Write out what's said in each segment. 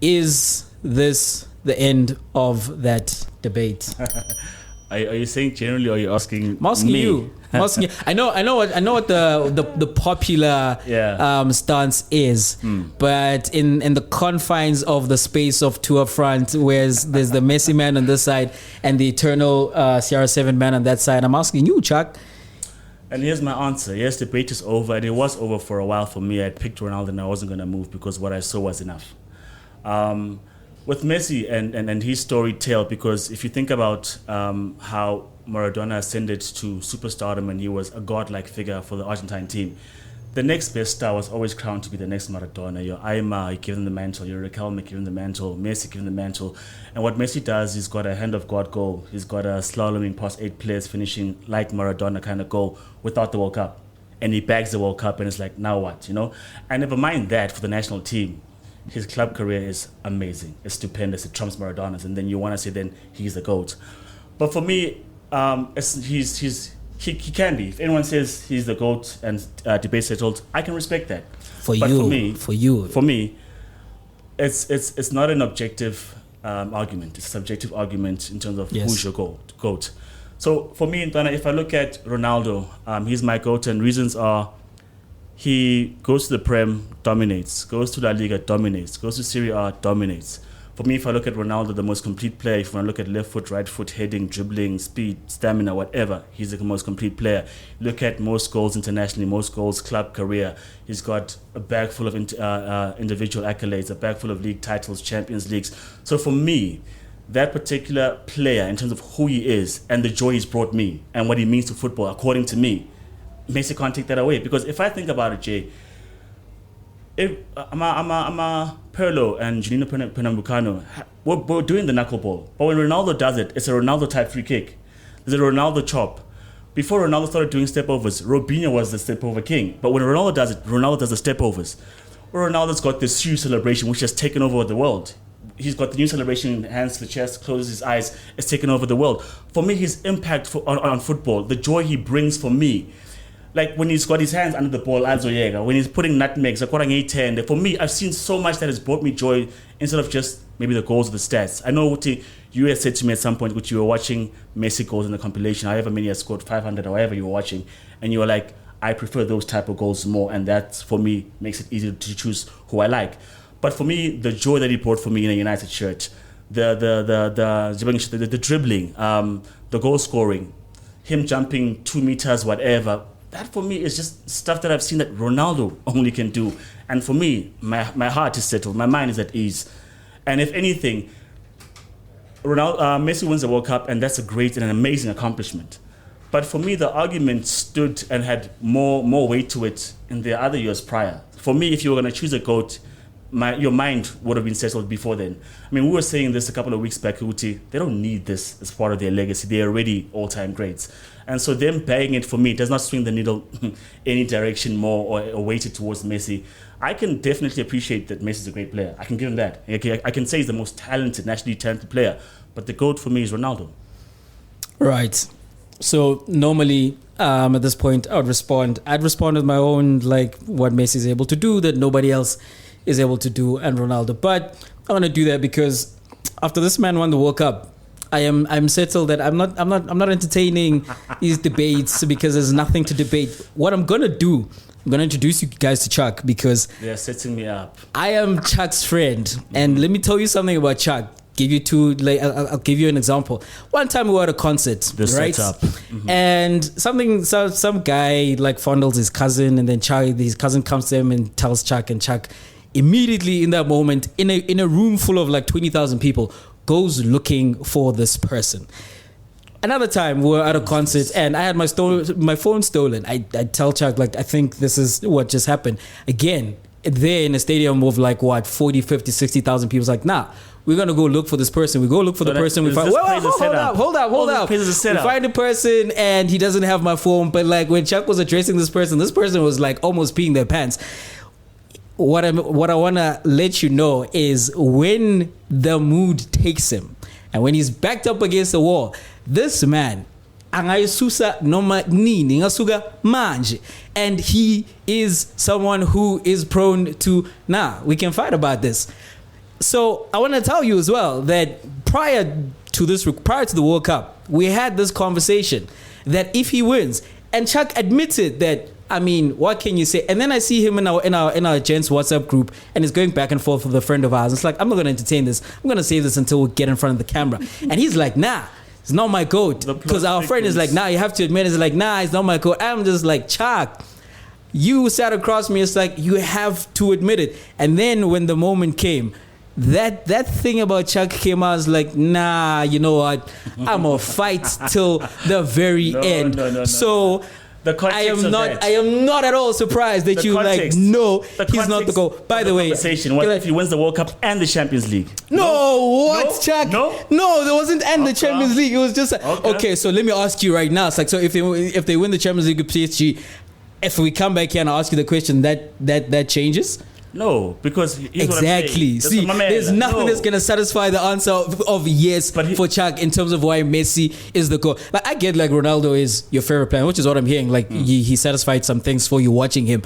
Is this the end of that debate? Are you saying generally, or are you asking? I'm asking me? you. I'm asking you. I know what the popular stance is, but in the confines of the space of Tour Front, where there's the Messi man on this side and the eternal CR7 man on that side, I'm asking you, Chuck. And here's my answer. Yes, debate is over, and it was over for a while for me. I picked Ronaldo, and I wasn't going to move because what I saw was enough. With Messi and his story tale, because if you think about how Maradona ascended to superstardom and he was a godlike figure for the Argentine team, the next best star was always crowned to be the next Maradona. Your Aymar, you give him the mantle. Your Riquelme, give him the mantle. Messi, give him the mantle. And what Messi does, he's got a hand of God goal. He's got a slaloming past 8 players, finishing like Maradona kind of goal without the World Cup. And he bags the World Cup, and it's like, now what, you know? And never mind that for the national team. His club career is amazing. It's stupendous. It trumps Maradona's. And then you want to say then he's the GOAT. But for me, he can be. If anyone says he's the GOAT and debate settled, I can respect that. For me, it's not an objective argument. It's a subjective argument in terms of who's your GOAT. So for me, if I look at Ronaldo, he's my GOAT, and reasons are: he goes to the Prem, dominates. Goes to La Liga, dominates. Goes to Serie A, dominates. For me, if I look at Ronaldo, the most complete player, if I look at left foot, right foot, heading, dribbling, speed, stamina, whatever, he's the most complete player. Look at most goals internationally, most goals, club career. He's got a bag full of individual accolades, a bag full of league titles, Champions Leagues. So for me, that particular player, in terms of who he is and the joy he's brought me and what he means to football, according to me, Messi can't take that away. Because if I think about it, Jay, I'm a Pirlo and Juninho Pernambucano. We're doing the knuckleball. But when Ronaldo does it, it's a Ronaldo-type free kick. There's a Ronaldo chop. Before Ronaldo started doing step-overs, Robinho was the step-over king. But when Ronaldo does it, Ronaldo does the step-overs. Ronaldo's got this huge celebration which has taken over the world. He's got the new celebration, hands to the chest, closes his eyes. It's taken over the world. For me, his impact on football, the joy he brings for me, like when he's got his hands under the ball, when he's putting nutmegs, for me, I've seen so much that has brought me joy instead of just maybe the goals or the stats. I know you had said to me at some point, which you were watching Messi goals in the compilation, however many has scored, 500 or whatever you were watching, and you were like, I prefer those type of goals more, and that, for me, makes it easier to choose who I like. But for me, the joy that he brought for me in a United shirt, the dribbling, the goal scoring, him jumping 2 meters, whatever, that for me is just stuff that I've seen that Ronaldo only can do. And for me, my heart is settled. My mind is at ease. And if anything, Messi wins the World Cup, and that's a great and an amazing accomplishment. But for me, the argument stood and had more weight to it in the other years prior. For me, if you were going to choose a GOAT, your mind would have been settled before then. I mean, we were saying this a couple of weeks back, Uti, they don't need this as part of their legacy. They're already all-time greats. And so them bagging it, for me, does not swing the needle any direction more or weight it towards Messi. I can definitely appreciate that Messi's a great player. I can give him that. I can say he's the most talented, nationally talented player. But the GOAT for me is Ronaldo. Right. So normally, at this point, I'd respond with my own, like, what Messi is able to do that nobody else is able to do, and Ronaldo. But I want to do that because after this man won the World Cup, I'm settled that I'm not entertaining these debates because there's nothing to debate. What I'm gonna do, I'm gonna introduce you guys to Chuck because they're setting me up. I am Chuck's friend, and let me tell you something about Chuck. I'll give you an example. One time we were at a concert, right? Setup. Mm-hmm. And some guy like fondles his cousin, and then his cousin comes to him and tells Chuck, and Chuck immediately in that moment, in a room full of like 20,000 people, goes looking for this person. Another time we were at a concert and I had my phone stolen. I tell Chuck, like, I think this is what just happened. Again, there in a stadium of like 40, 50, 60,000 people. It's like, nah, we're going to go look for this person. We go look for the person. We find, hold up. We find the person and he doesn't have my phone. But like when Chuck was addressing this person was like almost peeing their pants. What I want to let you know is when the mood takes him and when he's backed up against the wall, this man, and he is someone who is prone to, we can fight about this. So I want to tell you as well that prior to the World Cup, we had this conversation that if he wins, and Chuck admitted that. I mean, what can you say? And then I see him in our gents WhatsApp group, and he's going back and forth with a friend of ours. It's like, I'm not going to entertain this. I'm going to save this until we get in front of the camera. And he's like, nah, it's not my GOAT. Because our friend is like, nah, you have to admit it. It's like, nah, it's not my GOAT. I'm just like, Chuck, you sat across me. It's like, you have to admit it. And then when the moment came, that thing about Chuck came out. I was like, nah, you know what? I'm going to fight till the very end. So... I am not at all surprised that you context, like, no, he's not the goal. By the way, what if he wins the World Cup and the Champions League? Chuck? No, there wasn't the Champions League. It was just okay. So let me ask you right now. It's like, so if they win the Champions League with PSG, if we come back here and I ask you the question, that changes? No, because exactly. See, there's nothing that's gonna satisfy the answer of yes for Chuck in terms of why Messi is the goal. Like, I get like Ronaldo is your favorite player, which is what I'm hearing. Like he satisfied some things for you watching him.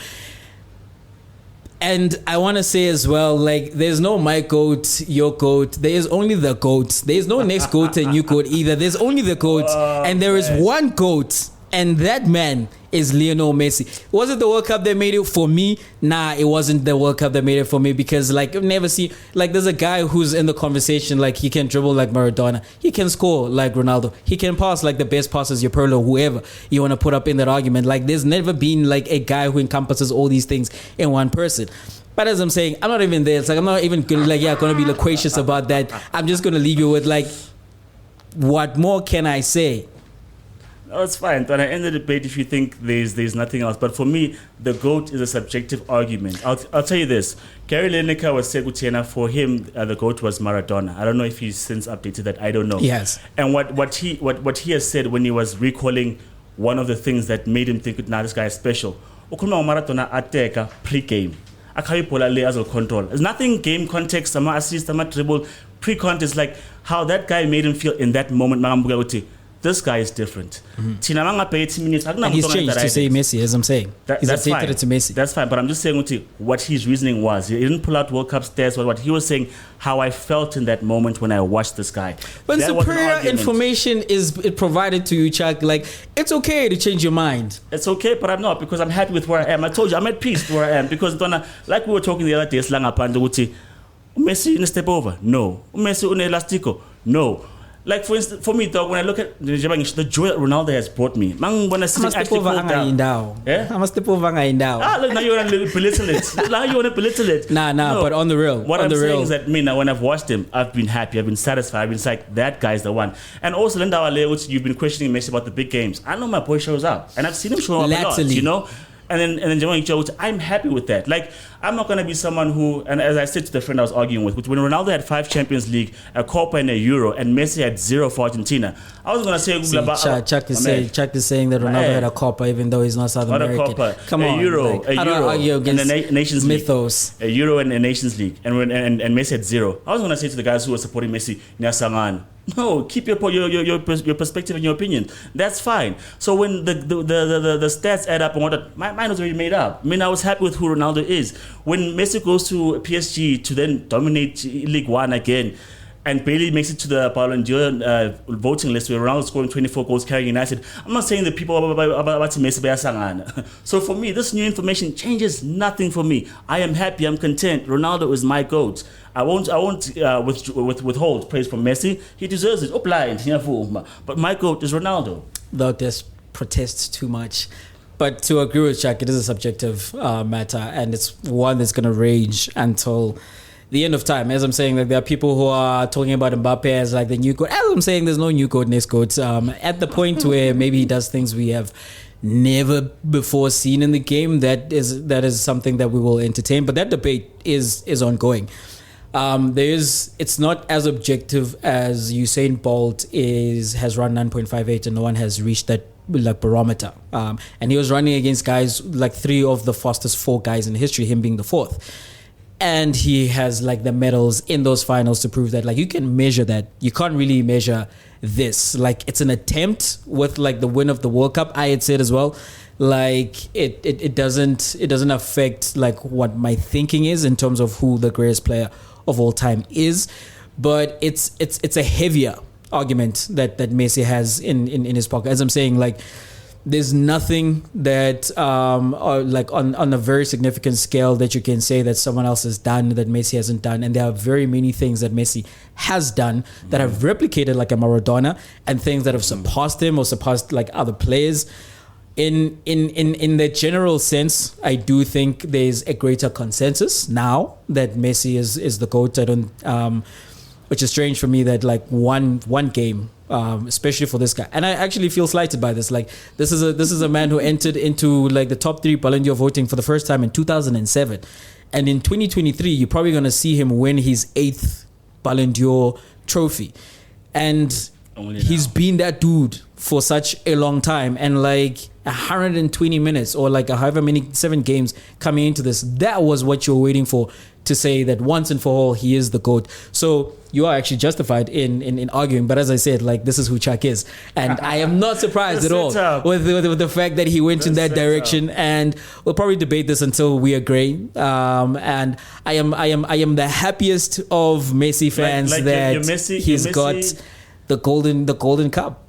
And I want to say as well, like, there's no my GOAT, your GOAT. There is only the GOAT. There is no next GOAT and you GOAT either. There's only the GOAT, and there is one GOAT. And that man is Lionel Messi. Was it the World Cup that made it for me? Nah, it wasn't the World Cup that made it for me, because like I've never seen, like, there's a guy who's in the conversation, like he can dribble like Maradona, he can score like Ronaldo, he can pass like the best passes, your Pirlo, whoever you want to put up in that argument. Like, there's never been like a guy who encompasses all these things in one person. But as I'm saying, I'm not even there. It's like, I'm not even gonna be loquacious about that. I'm just gonna leave you with like, what more can I say? Oh, it's fine. But I end the debate if you think there's nothing else. But for me, the GOAT is a subjective argument. I'll tell you this. Gary Lineker was said Gutiana. For him, the GOAT was Maradona. I don't know if he's since updated that. I don't know. Yes. And what he has said when he was recalling one of the things that made him think, nah, this guy is special. Maradona ateka pre-game. Control. There's nothing game context, some assist, some dribble, pre-contest, like how that guy made him feel in that moment. This guy is different. And he's changed to say Messi, as I'm saying. He's updated it to Messi. That's fine, but I'm just saying what his reasoning was. He didn't pull out World Cup stats, what he was saying, how I felt in that moment when I watched this guy. When superior information is provided to you, Chuck, like, it's okay to change your mind. It's okay, but I'm not, because I'm happy with where I am. I told you, I'm at peace where I am, because like we were talking the other day, Messi in a step over? No. Messi in elastico? No. Like, for instance, for me, dog, when I look at the joy that Ronaldo has brought me, when I see him actually fall down. Look, now you want to belittle it. Nah, but on the real. What I'm saying is that, now when I've watched him, I've been happy, I've been satisfied, I've been like, that guy's the one. And also, Linda Wale, which you've been questioning Messi about the big games. I know my boy shows up, and I've seen him show up a lot, you know? And then I'm happy with that. Like, I'm not going to be someone who, and as I said to the friend I was arguing with, when Ronaldo had 5 Champions League, a Copa and a Euro, and Messi had 0 for Argentina, I was going to say... Chuck is saying that Ronaldo had a Copa even though he's not South American. Not a Copa. Come on. Euro, like, a Euro, and the Nations mythos. League. A Euro and a Nations League. And Messi had 0. I was going to say to the guys who were supporting Messi, Nyasangan, no, keep your perspective and your opinion. That's fine. So when the stats add up and what, my mind was already made up. I was happy with who Ronaldo is. When Messi goes to PSG to then dominate League One again, and Bailey makes it to the Ballon d'Or voting list where Ronaldo scoring 24 goals carrying United, I'm not saying that people about Messi. So for me, this new information changes nothing for me. I am happy. I'm content. Ronaldo is my GOAT. I won't withhold praise from Messi. He deserves it. But my GOAT is Ronaldo. Though this protests too much. But to agree with Jack, it is a subjective matter, and it's one that's going to rage until the end of time. As I'm saying, like, there are people who are talking about Mbappe as like the new GOAT. As I'm saying, there's no new GOAT, next GOAT. At the point where maybe he does things we have never before seen in the game, that is something that we will entertain. But that debate is ongoing. It's not as objective as Usain Bolt has run 9.58 and no one has reached that like barometer. And he was running against guys like 3 of the fastest 4 guys in history, him being the 4th. And he has like the medals in those finals to prove that like you can measure that. You can't really measure this. Like, it's an attempt with like the win of the World Cup. I had said as well, like it doesn't affect like what my thinking is in terms of who the greatest player of all time is, but it's a heavier argument that Messi has in his pocket. As I'm saying, like, there's nothing that like on a very significant scale that you can say that someone else has done that Messi hasn't done, and there are very many things that Messi has done that have replicated like a Maradona, and things that have surpassed him or surpassed like other players. In the general sense, I do think there's a greater consensus now that Messi is the GOAT. I don't, which is strange for me that like one game. Especially for this guy, and I actually feel slighted by this. Like, this is a man who entered into like the top 3 Ballon d'Or voting for the first time in 2007, and in 2023 you're probably going to see him win his 8th Ballon d'Or trophy, and he's been that dude for such a long time. And like 120 minutes or like however many 7 games coming into this, that was what you're waiting for, to say that once and for all he is the GOAT. So you are actually justified in arguing, but as I said, like, this is who Chuck is, and I am not surprised at all with the fact that he went in that direction. And we'll probably debate this until we agree. And I am the happiest of Messi fans that he's got the golden cup.